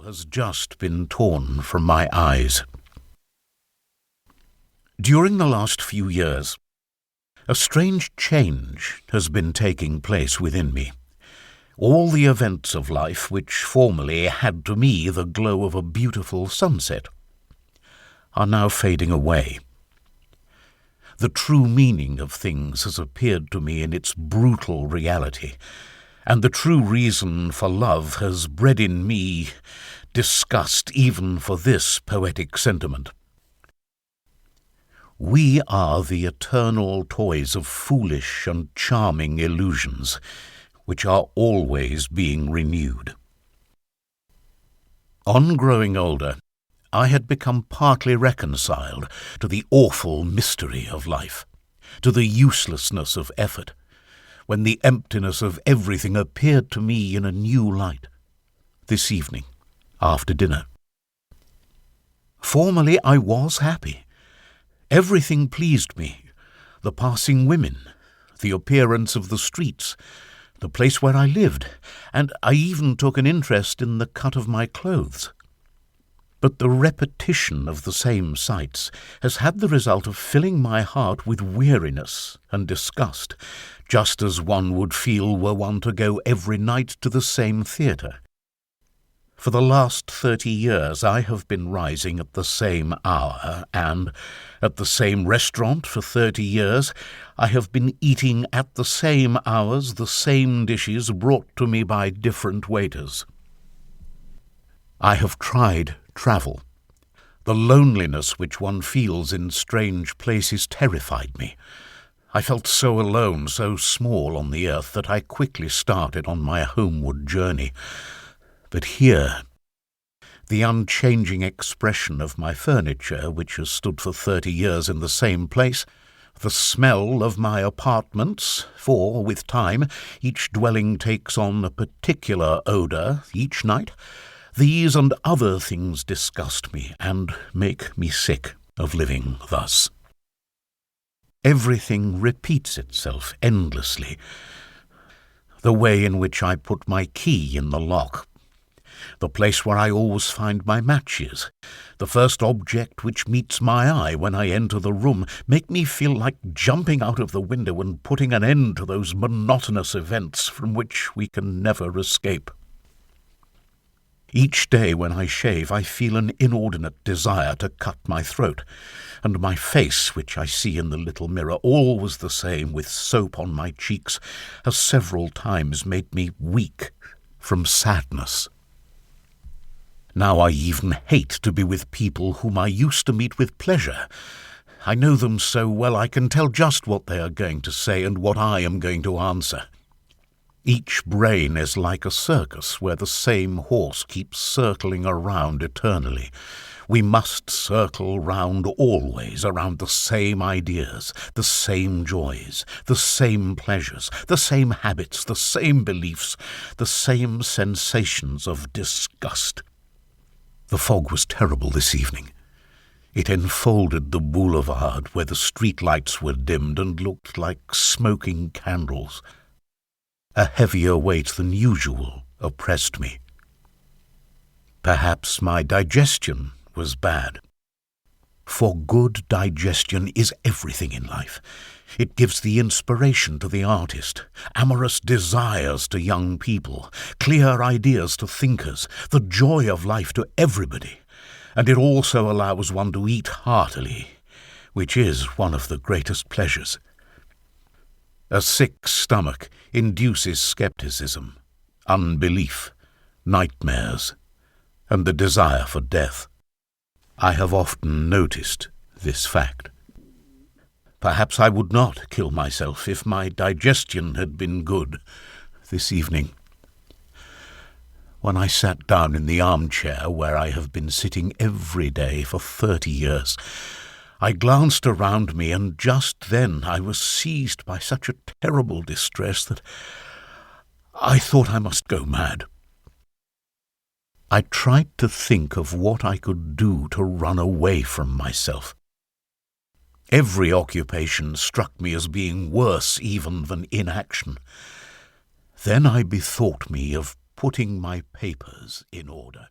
veil has just been torn from my eyes. During the last few years, a strange change has been taking place within me. All the events of life which formerly had to me the glow of a beautiful sunset are now fading away. The true meaning of things has appeared to me in its brutal reality, and the true reason for love has bred in me disgust even for this poetic sentiment. We are the eternal toys of foolish and charming illusions, which are always being renewed. On growing older, I had become partly reconciled to the awful mystery of life, to the uselessness of effort, when the emptiness of everything appeared to me in a new light, this evening, after dinner. Formerly I was happy. Everything pleased me, the passing women, the appearance of the streets, the place where I lived, and I even took an interest in the cut of my clothes. But the repetition of the same sights has had the result of filling my heart with weariness and disgust, just as one would feel were one to go every night to the same theatre. For the last 30 years I have been rising at the same hour, and at the same restaurant for 30 years I have been eating at the same hours the same dishes brought to me by different waiters. I have tried travel. The loneliness which one feels in strange places terrified me. I felt so alone, so small on the earth, that I quickly started on my homeward journey. But here, the unchanging expression of my furniture, which has stood for 30 years in the same place, the smell of my apartments, for, with time, each dwelling takes on a particular odour each night, these and other things disgust me and make me sick of living thus. Everything repeats itself endlessly. The way in which I put my key in the lock, the place where I always find my matches, the first object which meets my eye when I enter the room, make me feel like jumping out of the window and putting an end to those monotonous events from which we can never escape. Each day when I shave, I feel an inordinate desire to cut my throat, and my face, which I see in the little mirror, always the same, with soap on my cheeks, has several times made me weak from sadness. Now I even hate to be with people whom I used to meet with pleasure. I know them so well I can tell just what they are going to say and what I am going to answer. Each brain is like a circus where the same horse keeps circling around eternally. We must circle round always around the same ideas, the same joys, the same pleasures, the same habits, the same beliefs, the same sensations of disgust. The fog was terrible this evening. It enfolded the boulevard where the street lights were dimmed and looked like smoking candles. A heavier weight than usual oppressed me. Perhaps my digestion was bad. For good digestion is everything in life. It gives the inspiration to the artist, amorous desires to young people, clear ideas to thinkers, the joy of life to everybody, and it also allows one to eat heartily, which is one of the greatest pleasures. A sick stomach induces skepticism, unbelief, nightmares, and the desire for death. I have often noticed this fact. Perhaps I would not kill myself if my digestion had been good this evening. When I sat down in the armchair where I have been sitting every day for 30 years, I glanced around me, and just then I was seized by such a terrible distress that I thought I must go mad. I tried to think of what I could do to run away from myself. Every occupation struck me as being worse even than inaction. Then I bethought me of putting my papers in order.